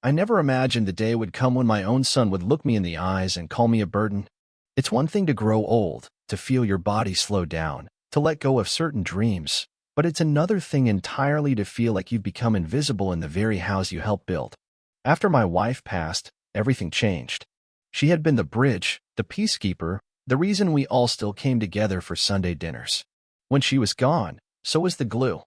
I never imagined the day would come when my own son would look me in the eyes and call me a burden. It's one thing to grow old, to feel your body slow down, to let go of certain dreams, but it's another thing entirely to feel like you've become invisible in the very house you helped build. After my wife passed, everything changed. She had been the bridge, the peacekeeper, the reason we all still came together for Sunday dinners. When she was gone, so was the glue.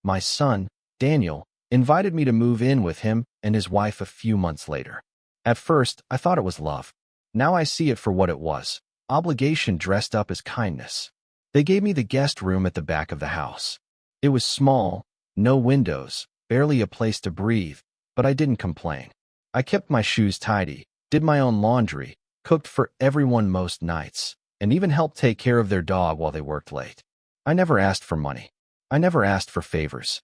My son, Daniel, invited me to move in with him and his wife a few months later. At first, I thought it was love. Now I see it for what it was, obligation dressed up as kindness. They gave me the guest room at the back of the house. It was small, no windows, barely a place to breathe, but I didn't complain. I kept my shoes tidy, did my own laundry, cooked for everyone most nights, and even helped take care of their dog while they worked late. I never asked for money. I never asked for favors.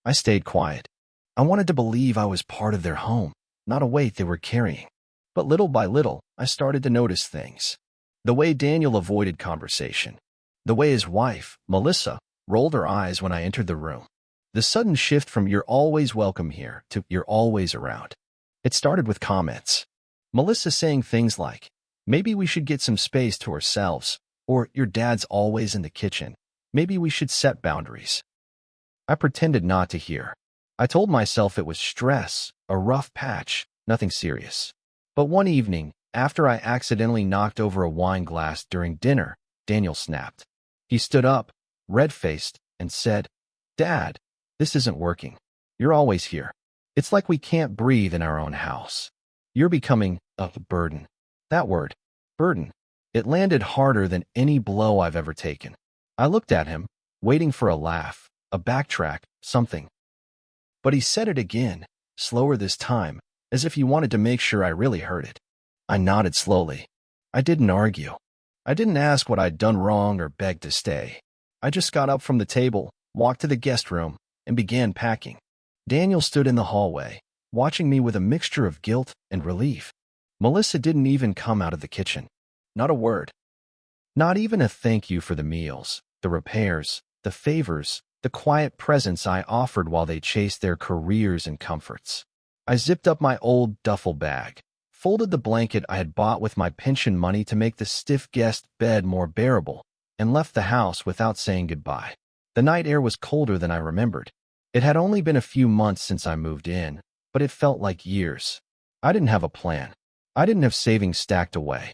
I stayed quiet. I wanted to believe I was part of their home, not a weight they were carrying. But little by little, I started to notice things. The way Daniel avoided conversation. The way his wife, Melissa, rolled her eyes when I entered the room. The sudden shift from "you're always welcome here" to "you're always around." It started with comments. Melissa saying things like, "Maybe we should get some space to ourselves," or "Your dad's always in the kitchen. Maybe we should set boundaries." I pretended not to hear. I told myself it was stress, a rough patch, nothing serious. But one evening, after I accidentally knocked over a wine glass during dinner, Daniel snapped. He stood up, red-faced, and said, "Dad, this isn't working. You're always here. It's like we can't breathe in our own house. You're becoming a burden." That word, burden, it landed harder than any blow I've ever taken. I looked at him, waiting for a laugh, a backtrack, something. But he said it again, slower this time, as if he wanted to make sure I really heard it. I nodded slowly. I didn't argue. I didn't ask what I'd done wrong or beg to stay. I just got up from the table, walked to the guest room, and began packing. Daniel stood in the hallway, watching me with a mixture of guilt and relief. Melissa didn't even come out of the kitchen. Not a word. Not even a thank you for the meals, the repairs, the favors, the quiet presence I offered while they chased their careers and comforts. I zipped up my old duffel bag, folded the blanket I had bought with my pension money to make the stiff guest bed more bearable, and left the house without saying goodbye. The night air was colder than I remembered. It had only been a few months since I moved in, but it felt like years. I didn't have a plan. I didn't have savings stacked away.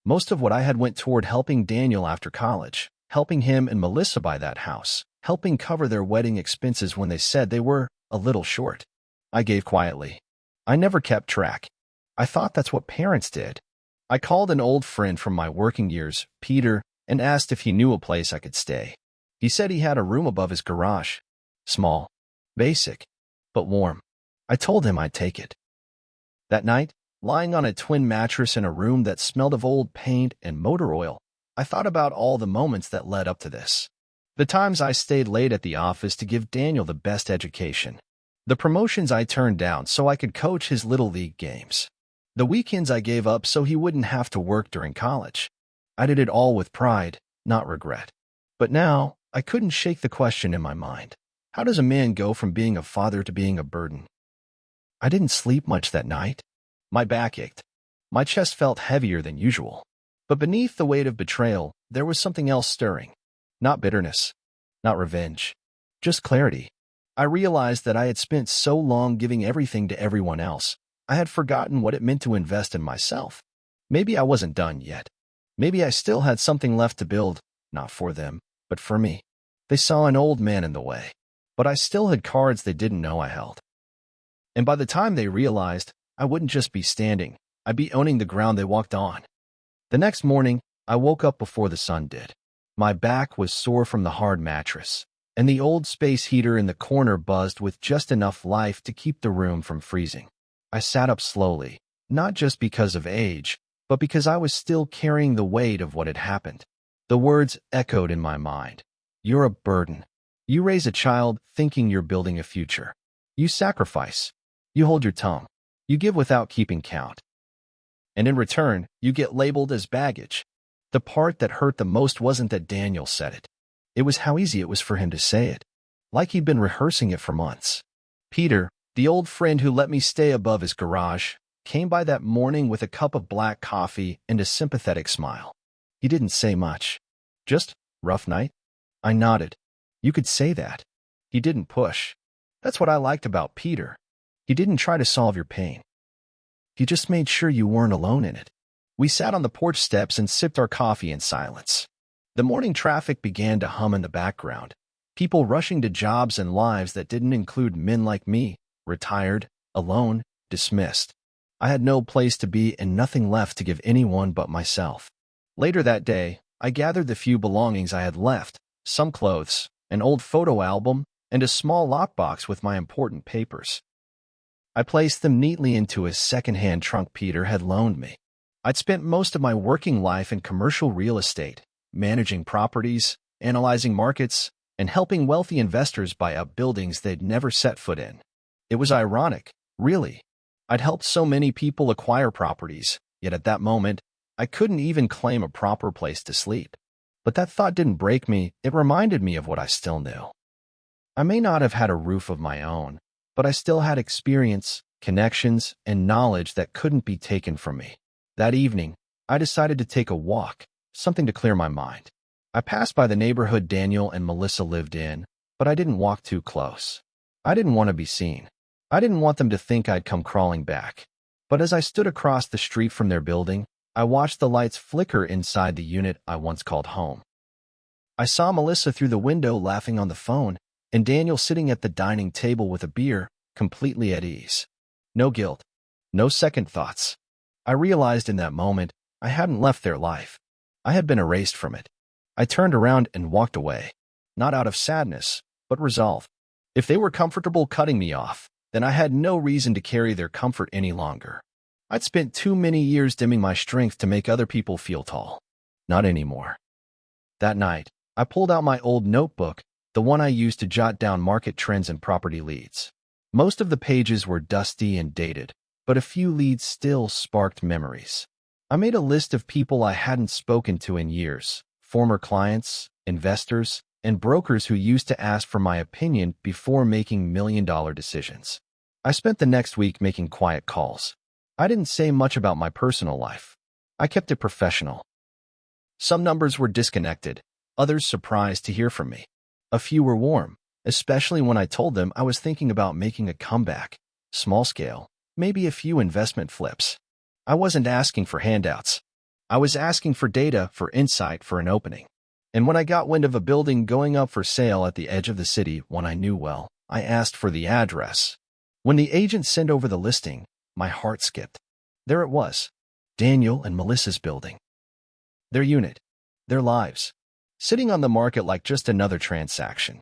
Most of what I had went toward helping Daniel after college, helping him and Melissa buy that house, helping cover their wedding expenses when they said they were a little short. I gave quietly. I never kept track. I thought that's what parents did. I called an old friend from my working years, Peter, and asked if he knew a place I could stay. He said he had a room above his garage. Small, basic, but warm. I told him I'd take it. That night, lying on a twin mattress in a room that smelled of old paint and motor oil, I thought about all the moments that led up to this. The times I stayed late at the office to give Daniel the best education. The promotions I turned down so I could coach his little league games. The weekends I gave up so he wouldn't have to work during college. I did it all with pride, not regret. But now, I couldn't shake the question in my mind. How does a man go from being a father to being a burden? I didn't sleep much that night. My back ached. My chest felt heavier than usual. But beneath the weight of betrayal, there was something else stirring. Not bitterness. Not revenge. Just clarity. I realized that I had spent so long giving everything to everyone else, I had forgotten what it meant to invest in myself. Maybe I wasn't done yet. Maybe I still had something left to build, not for them, but for me. They saw an old man in the way, but I still had cards they didn't know I held. And by the time they realized, I wouldn't just be standing, I'd be owning the ground they walked on. The next morning, I woke up before the sun did. My back was sore from the hard mattress, and the old space heater in the corner buzzed with just enough life to keep the room from freezing. I sat up slowly, not just because of age, but because I was still carrying the weight of what had happened. The words echoed in my mind. You're a burden. You raise a child thinking you're building a future. You sacrifice. You hold your tongue. You give without keeping count. And in return, you get labeled as baggage. The part that hurt the most wasn't that Daniel said it. It was how easy it was for him to say it, like he'd been rehearsing it for months. Peter, The old friend who let me stay above his garage came by that morning with a cup of black coffee and a sympathetic smile. He didn't say much. Just, rough night? I nodded. You could say that. He didn't push. That's what I liked about Peter. He didn't try to solve your pain. He just made sure you weren't alone in it. We sat on the porch steps and sipped our coffee in silence. The morning traffic began to hum in the background, people rushing to jobs and lives that didn't include men like me, retired, alone, dismissed. I had no place to be and nothing left to give anyone but myself. Later that day, I gathered the few belongings I had left, some clothes, an old photo album, and a small lockbox with my important papers. I placed them neatly into a second-hand trunk Peter had loaned me. I'd spent most of my working life in commercial real estate, managing properties, analyzing markets, and helping wealthy investors buy up buildings they'd never set foot in. It was ironic, really. I'd helped so many people acquire properties, yet at that moment, I couldn't even claim a proper place to sleep. But that thought didn't break me, it reminded me of what I still knew. I may not have had a roof of my own, but I still had experience, connections, and knowledge that couldn't be taken from me. That evening, I decided to take a walk, something to clear my mind. I passed by the neighborhood Daniel and Melissa lived in, but I didn't walk too close. I didn't want to be seen. I didn't want them to think I'd come crawling back. But as I stood across the street from their building, I watched the lights flicker inside the unit I once called home. I saw Melissa through the window laughing on the phone, and Daniel sitting at the dining table with a beer, completely at ease. No guilt. No second thoughts. I realized in that moment I hadn't left their life. I had been erased from it. I turned around and walked away, not out of sadness, but resolve. If they were comfortable cutting me off, then I had no reason to carry their comfort any longer. I'd spent too many years dimming my strength to make other people feel tall. Not anymore. That night, I pulled out my old notebook, the one I used to jot down market trends and property leads. Most of the pages were dusty and dated, but a few leads still sparked memories. I made a list of people I hadn't spoken to in years, former clients, investors, and brokers who used to ask for my opinion before making million-dollar decisions. I spent the next week making quiet calls. I didn't say much about my personal life. I kept it professional. Some numbers were disconnected, others surprised to hear from me. A few were warm, especially when I told them I was thinking about making a comeback, small scale, maybe a few investment flips. I wasn't asking for handouts. I was asking for data, for insight, for an opening. And when I got wind of a building going up for sale at the edge of the city, one I knew well, I asked for the address. When the agent sent over the listing, my heart skipped. There it was, Daniel and Melissa's building. Their unit, their lives, sitting on the market like just another transaction.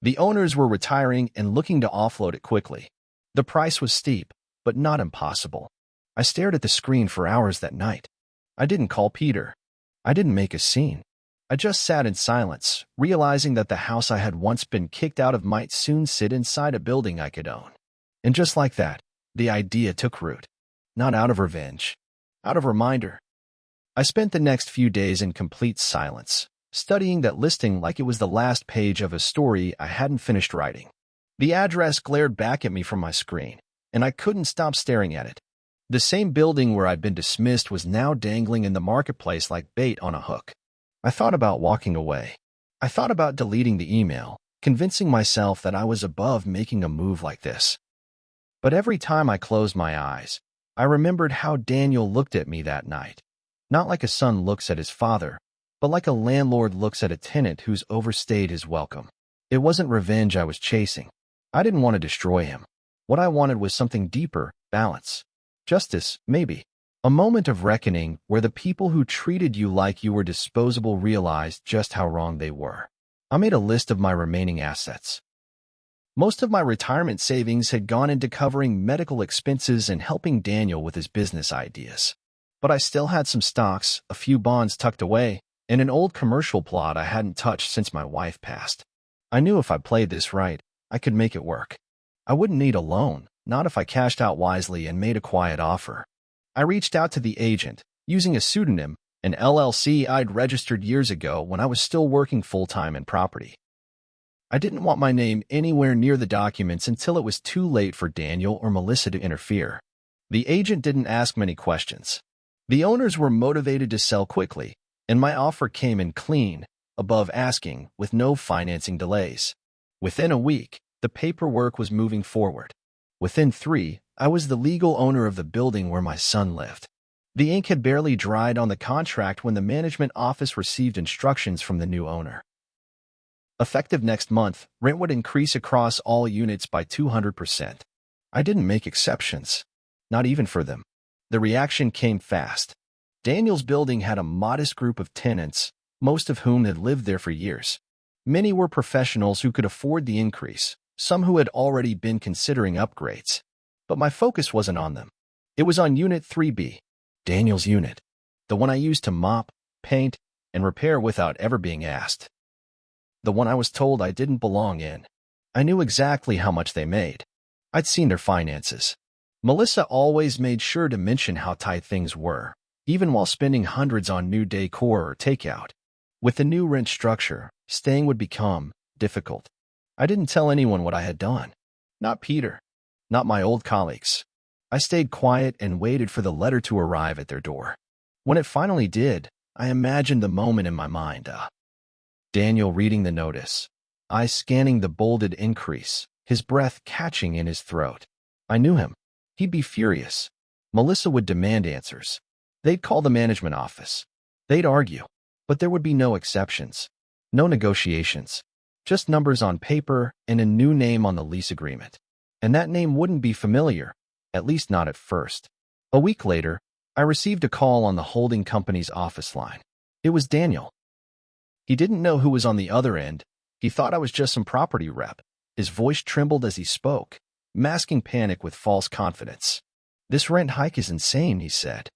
The owners were retiring and looking to offload it quickly. The price was steep, but not impossible. I stared at the screen for hours that night. I didn't call Peter. I didn't make a scene. I just sat in silence, realizing that the house I had once been kicked out of might soon sit inside a building I could own. And just like that, the idea took root. Not out of revenge, out of reminder. I spent the next few days in complete silence, studying that listing like it was the last page of a story I hadn't finished writing. The address glared back at me from my screen, and I couldn't stop staring at it. The same building where I'd been dismissed was now dangling in the marketplace like bait on a hook. I thought about walking away. I thought about deleting the email, convincing myself that I was above making a move like this. But every time I closed my eyes, I remembered how Daniel looked at me that night. Not like a son looks at his father, but like a landlord looks at a tenant who's overstayed his welcome. It wasn't revenge I was chasing. I didn't want to destroy him. What I wanted was something deeper, balance. Justice, maybe. A moment of reckoning where the people who treated you like you were disposable realized just how wrong they were. I made a list of my remaining assets. Most of my retirement savings had gone into covering medical expenses and helping Daniel with his business ideas. But I still had some stocks, a few bonds tucked away, and an old commercial plot I hadn't touched since my wife passed. I knew if I played this right, I could make it work. I wouldn't need a loan, not if I cashed out wisely and made a quiet offer. I reached out to the agent, using a pseudonym, an LLC I'd registered years ago when I was still working full-time in property. I didn't want my name anywhere near the documents until it was too late for Daniel or Melissa to interfere. The agent didn't ask many questions. The owners were motivated to sell quickly, and my offer came in clean, above asking, with no financing delays. Within a week, the paperwork was moving forward. Within 3, I was the legal owner of the building where my son lived. The ink had barely dried on the contract when the management office received instructions from the new owner. Effective next month, rent would increase across all units by 200%. I didn't make exceptions. Not even for them. The reaction came fast. Daniel's building had a modest group of tenants, most of whom had lived there for years. Many were professionals who could afford the increase, some who had already been considering upgrades. But my focus wasn't on them. It was on Unit 3B, Daniel's unit, the one I used to mop, paint, and repair without ever being asked. The one I was told I didn't belong in. I knew exactly how much they made. I'd seen their finances. Melissa always made sure to mention how tight things were, even while spending hundreds on new decor or takeout. With the new rent structure, staying would become difficult. I didn't tell anyone what I had done. Not Peter. Not my old colleagues. I stayed quiet and waited for the letter to arrive at their door. When it finally did, I imagined the moment in my mind. Daniel reading the notice, eyes scanning the bolded increase, his breath catching in his throat. I knew him. He'd be furious. Melissa would demand answers. They'd call the management office. They'd argue. But there would be no exceptions. No negotiations. Just numbers on paper and a new name on the lease agreement. And that name wouldn't be familiar, at least not at first. A week later, I received a call on the holding company's office line. It was Daniel. He didn't know who was on the other end. He thought I was just some property rep. His voice trembled as he spoke, masking panic with false confidence. "This rent hike is insane," he said.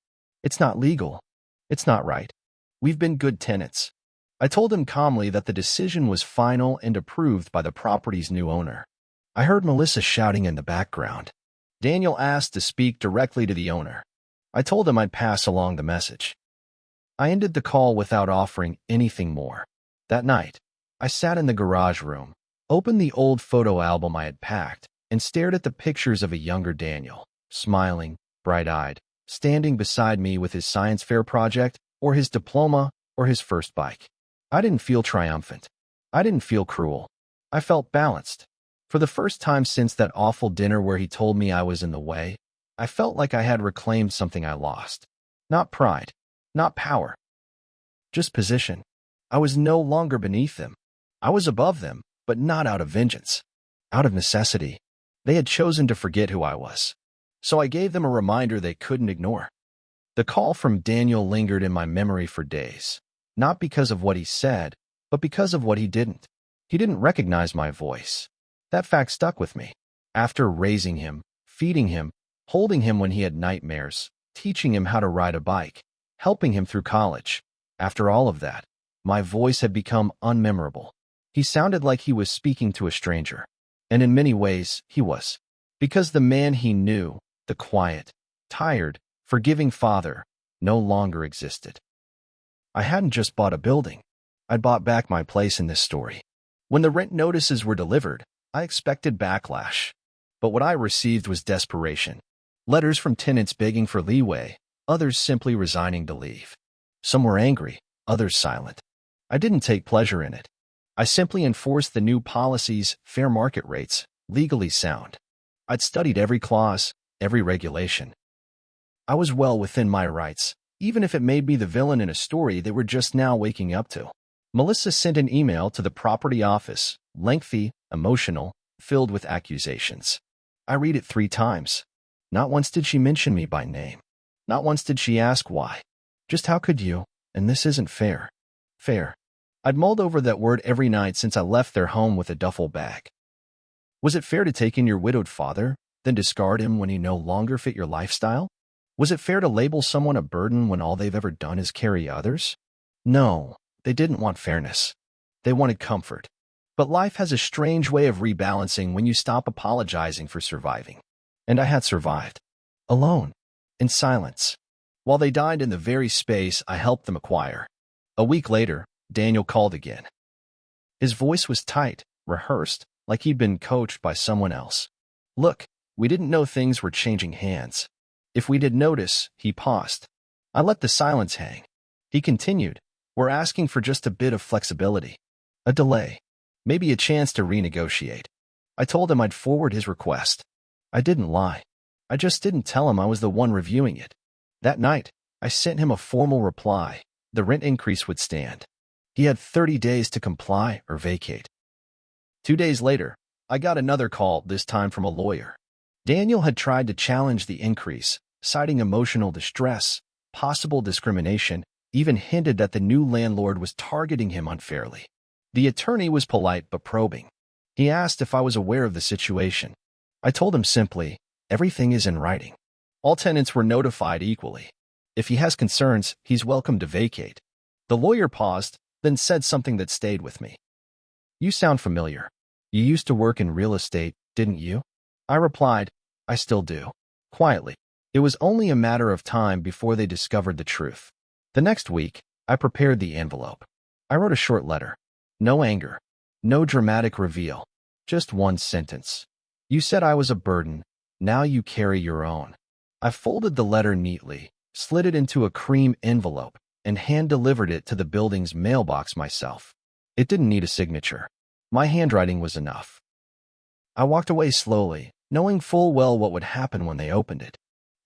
"It's not legal. It's not right. We've been good tenants." I told him calmly that the decision was final and approved by the property's new owner. I heard Melissa shouting in the background. Daniel asked to speak directly to the owner. I told him I'd pass along the message. I ended the call without offering anything more. That night, I sat in the garage room, opened the old photo album I had packed, and stared at the pictures of a younger Daniel, smiling, bright-eyed, standing beside me with his science fair project, or his diploma, or his first bike. I didn't feel triumphant. I didn't feel cruel. I felt balanced. For the first time since that awful dinner where he told me I was in the way, I felt like I had reclaimed something I lost. Not pride. Not power. Just position. I was no longer beneath them. I was above them, but not out of vengeance. Out of necessity. They had chosen to forget who I was. So I gave them a reminder they couldn't ignore. The call from Daniel lingered in my memory for days. Not because of what he said, but because of what he didn't. He didn't recognize my voice. That fact stuck with me. After raising him, feeding him, holding him when he had nightmares, teaching him how to ride a bike, helping him through college. After all of that, my voice had become unmemorable. He sounded like he was speaking to a stranger. And in many ways, he was. Because the man he knew, the quiet, tired, forgiving father, no longer existed. I hadn't just bought a building. I'd bought back my place in this story. When the rent notices were delivered, I expected backlash. But what I received was desperation. Letters from tenants begging for leeway, others simply resigning to leave. Some were angry, others silent. I didn't take pleasure in it. I simply enforced the new policies, fair market rates, legally sound. I'd studied every clause, every regulation. I was well within my rights, even if it made me the villain in a story they were just now waking up to. Melissa sent an email to the property office, lengthy, emotional, filled with accusations. I read it 3 times. Not once did she mention me by name. Not once did she ask why. Just how could you? And this isn't fair. Fair. I'd mulled over that word every night since I left their home with a duffel bag. Was it fair to take in your widowed father, then discard him when he no longer fit your lifestyle? Was it fair to label someone a burden when all they've ever done is carry others? No, they didn't want fairness. They wanted comfort. But life has a strange way of rebalancing when you stop apologizing for surviving. And I had survived. Alone. In silence. While they died in the very space I helped them acquire. A week later, Daniel called again. His voice was tight, rehearsed, like he'd been coached by someone else. Look, we didn't know things were changing hands. If we did notice, he paused. I let the silence hang. He continued, we're asking for just a bit of flexibility. A delay. Maybe a chance to renegotiate. I told him I'd forward his request. I didn't lie. I just didn't tell him I was the one reviewing it. That night, I sent him a formal reply. The rent increase would stand. He had 30 days to comply or vacate. 2 days later, I got another call, this time from a lawyer. Daniel had tried to challenge the increase, citing emotional distress, possible discrimination, even hinted that the new landlord was targeting him unfairly. The attorney was polite but probing. He asked if I was aware of the situation. I told him simply, everything is in writing. All tenants were notified equally. If he has concerns, he's welcome to vacate. The lawyer paused, then said something that stayed with me. You sound familiar. You used to work in real estate, didn't you? I replied, I still do. Quietly. It was only a matter of time before they discovered the truth. The next week, I prepared the envelope. I wrote a short letter. No anger. No dramatic reveal. Just one sentence. You said I was a burden. Now you carry your own. I folded the letter neatly, slid it into a cream envelope, and hand-delivered it to the building's mailbox myself. It didn't need a signature. My handwriting was enough. I walked away slowly, knowing full well what would happen when they opened it.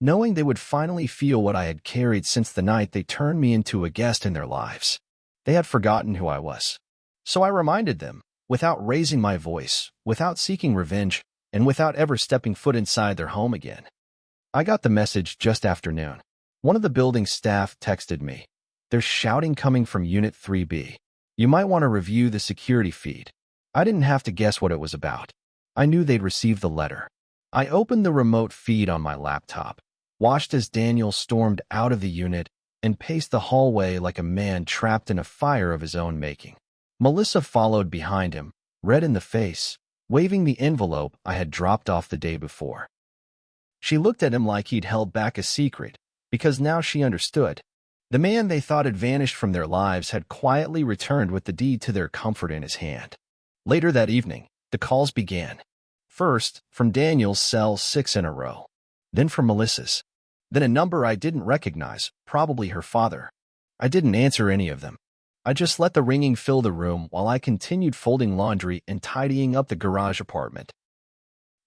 Knowing they would finally feel what I had carried since the night they turned me into a guest in their lives. They had forgotten who I was. So I reminded them, without raising my voice, without seeking revenge, and without ever stepping foot inside their home again. I got the message just after noon. One of the building's staff texted me. There's shouting coming from Unit 3B. You might want to review the security feed. I didn't have to guess what it was about. I knew they'd received the letter. I opened the remote feed on my laptop, watched as Daniel stormed out of the unit, and paced the hallway like a man trapped in a fire of his own making. Melissa followed behind him, red in the face, waving the envelope I had dropped off the day before. She looked at him like he'd held back a secret, because now she understood. The man they thought had vanished from their lives had quietly returned with the deed to their comfort in his hand. Later that evening, the calls began. First, from Daniel's cell 6 in a row. Then from Melissa's. Then a number I didn't recognize, probably her father. I didn't answer any of them. I just let the ringing fill the room while I continued folding laundry and tidying up the garage apartment.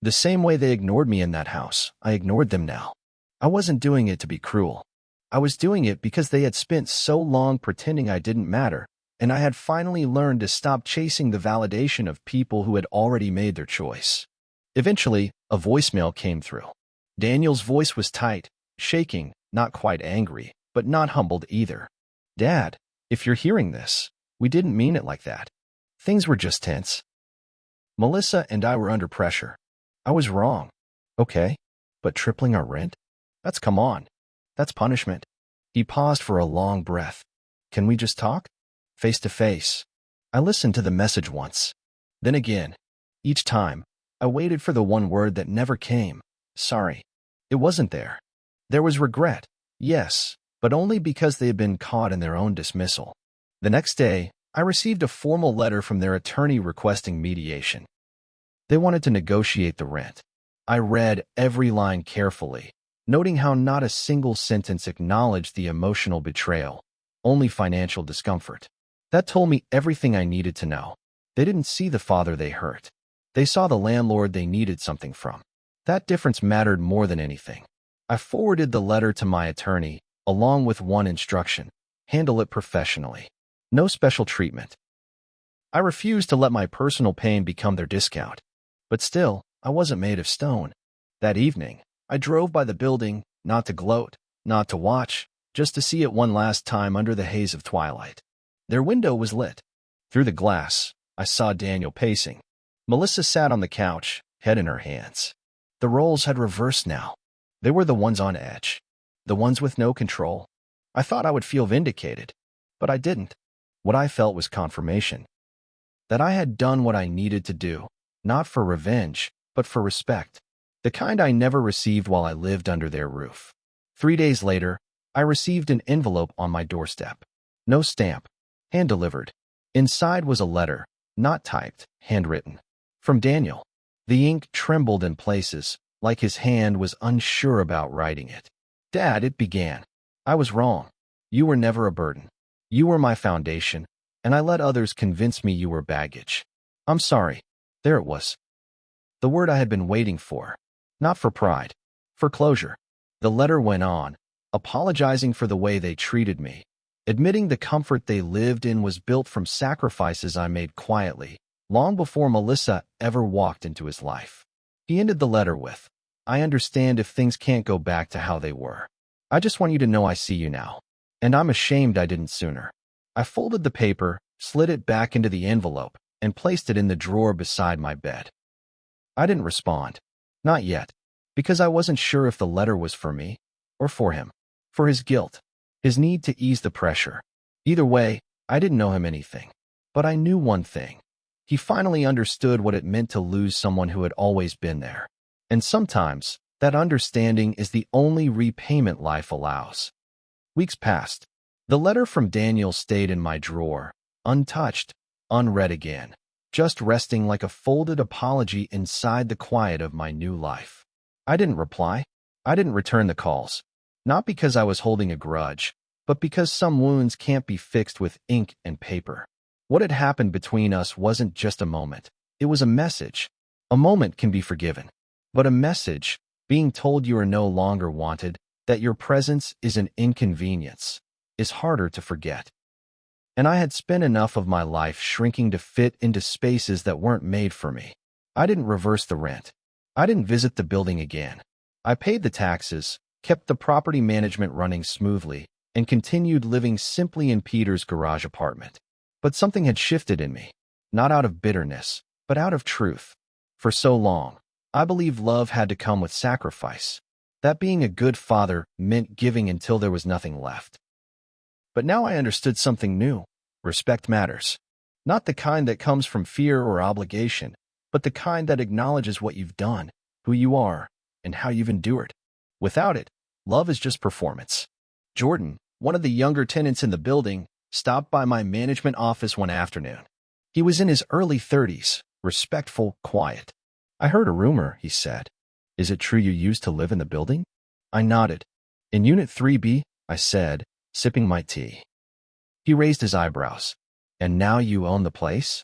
The same way they ignored me in that house, I ignored them now. I wasn't doing it to be cruel. I was doing it because they had spent so long pretending I didn't matter, and I had finally learned to stop chasing the validation of people who had already made their choice. Eventually, a voicemail came through. Daniel's voice was tight, shaking, not quite angry, but not humbled either. Dad, if you're hearing this, we didn't mean it like that. Things were just tense. Melissa and I were under pressure. I was wrong. Okay, but tripling our rent? That's come on. That's punishment. He paused for a long breath. Can we just talk? Face to face. I listened to the message once. Then again. Each time, I waited for the one word that never came. Sorry. It wasn't there. There was regret, yes, but only because they had been caught in their own dismissal. The next day, I received a formal letter from their attorney requesting mediation. They wanted to negotiate the rent. I read every line carefully, noting how not a single sentence acknowledged the emotional betrayal, only financial discomfort. That told me everything I needed to know. They didn't see the father they hurt. They saw the landlord they needed something from. That difference mattered more than anything. I forwarded the letter to my attorney, along with one instruction: handle it professionally. No special treatment. I refused to let my personal pain become their discount. But still, I wasn't made of stone. That evening, I drove by the building, not to gloat, not to watch, just to see it one last time under the haze of twilight. Their window was lit. Through the glass, I saw Daniel pacing. Melissa sat on the couch, head in her hands. The roles had reversed now. They were the ones on edge. The ones with no control. I thought I would feel vindicated, but I didn't. What I felt was confirmation. That I had done what I needed to do, not for revenge, but for respect. The kind I never received while I lived under their roof. 3 days later, I received an envelope on my doorstep. No stamp. Hand-delivered. Inside was a letter, Not typed, handwritten. From Daniel. The ink trembled in places, like his hand was unsure about writing it. Dad, it began. I was wrong. You were never a burden. You were my foundation, and I let others convince me you were baggage. I'm sorry. There it was. The word I had been waiting for. Not for pride. For closure. The letter went on, apologizing for the way they treated me, admitting the comfort they lived in was built from sacrifices I made quietly, long before Melissa ever walked into his life. He ended the letter with, I understand if things can't go back to how they were. I just want you to know I see you now. And I'm ashamed I didn't sooner. I folded the paper, slid it back into the envelope, and placed it in the drawer beside my bed. I didn't respond. Not yet. Because I wasn't sure if the letter was for me or for him. For his guilt. His need to ease the pressure. Either way, I didn't know him anything. But I knew one thing. He finally understood what it meant to lose someone who had always been there. And sometimes, that understanding is the only repayment life allows. Weeks passed. The letter from Daniel stayed in my drawer, untouched, unread again, just resting like a folded apology inside the quiet of my new life. I didn't reply. I didn't return the calls. Not because I was holding a grudge, but because some wounds can't be fixed with ink and paper. What had happened between us wasn't just a moment. It was a message. A moment can be forgiven. But a message, being told you are no longer wanted, that your presence is an inconvenience, is harder to forget. And I had spent enough of my life shrinking to fit into spaces that weren't made for me. I didn't reverse the rent. I didn't visit the building again. I paid the taxes, kept the property management running smoothly, and continued living simply in Peter's garage apartment. But something had shifted in me, not out of bitterness, but out of truth. For so long, I believed love had to come with sacrifice, that being a good father meant giving until there was nothing left. But now I understood something new. Respect matters. Not the kind that comes from fear or obligation, but the kind that acknowledges what you've done, who you are, and how you've endured. Without it, love is just performance. Jordan, one of the younger tenants in the building, stopped by my management office one afternoon. He was in his early 30s, respectful, quiet. I heard a rumor, he said. Is it true you used to live in the building? I nodded. In Unit 3B, I said, sipping my tea. He raised his eyebrows. And now you own the place?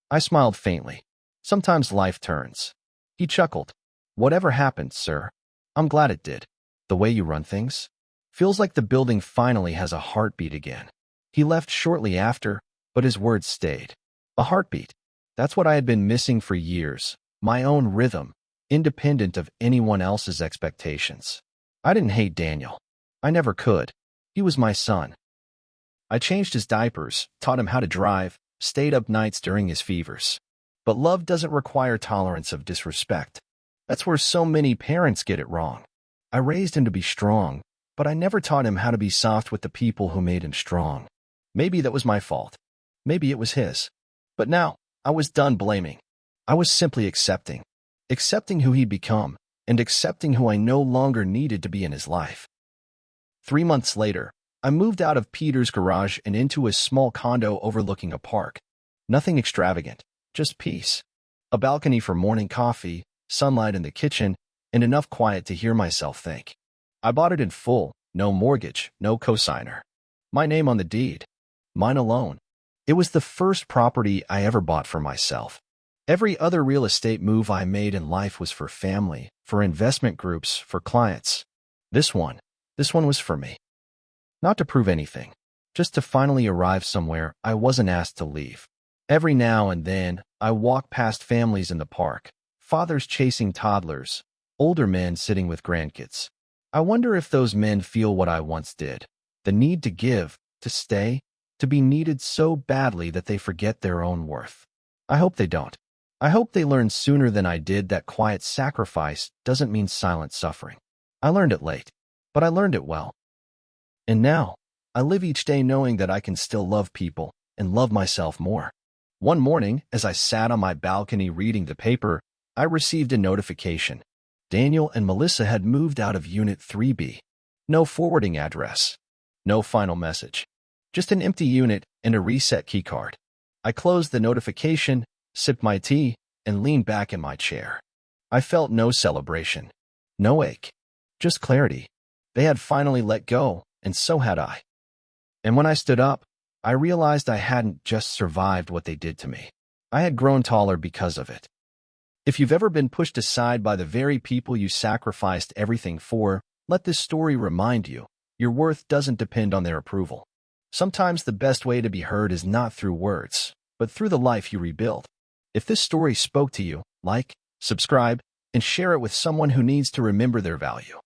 I smiled faintly. Sometimes life turns. He chuckled. Whatever happened, sir. I'm glad it did. The way you run things. Feels like the building finally has a heartbeat again. He left shortly after, but his words stayed. A heartbeat. That's what I had been missing for years. My own rhythm, independent of anyone else's expectations. I didn't hate Daniel. I never could. He was my son. I changed his diapers, taught him how to drive, stayed up nights during his fevers. But love doesn't require tolerance of disrespect. That's where so many parents get it wrong. I raised him to be strong, but I never taught him how to be soft with the people who made him strong. Maybe that was my fault. Maybe it was his. But now, I was done blaming. I was simply accepting. Accepting who he'd become, and accepting who I no longer needed to be in his life. 3 months later, I moved out of Peter's garage and into a small condo overlooking a park. Nothing extravagant, just peace. A balcony for morning coffee, sunlight in the kitchen, and enough quiet to hear myself think. I bought it in full, no mortgage, no cosigner. My name on the deed. Mine alone. It was the first property I ever bought for myself. Every other real estate move I made in life was for family, for investment groups, for clients. This one was for me. Not to prove anything, just to finally arrive somewhere I wasn't asked to leave. Every now and then, I walk past families in the park, fathers chasing toddlers, older men sitting with grandkids. I wonder if those men feel what I once did, the need to give, to stay, to be needed so badly that they forget their own worth. I hope they don't. I hope they learn sooner than I did that quiet sacrifice doesn't mean silent suffering. I learned it late, but I learned it well. And now, I live each day knowing that I can still love people and love myself more. One morning, as I sat on my balcony reading the paper, I received a notification. Daniel and Melissa had moved out of Unit 3B. No forwarding address. No final message. Just an empty unit and a reset keycard. I closed the notification, sipped my tea, and leaned back in my chair. I felt no celebration, no ache, just clarity. They had finally let go, and so had I. And when I stood up, I realized I hadn't just survived what they did to me. I had grown taller because of it. If you've ever been pushed aside by the very people you sacrificed everything for, let this story remind you, your worth doesn't depend on their approval. Sometimes the best way to be heard is not through words, but through the life you rebuild. If this story spoke to you, like, subscribe, and share it with someone who needs to remember their value.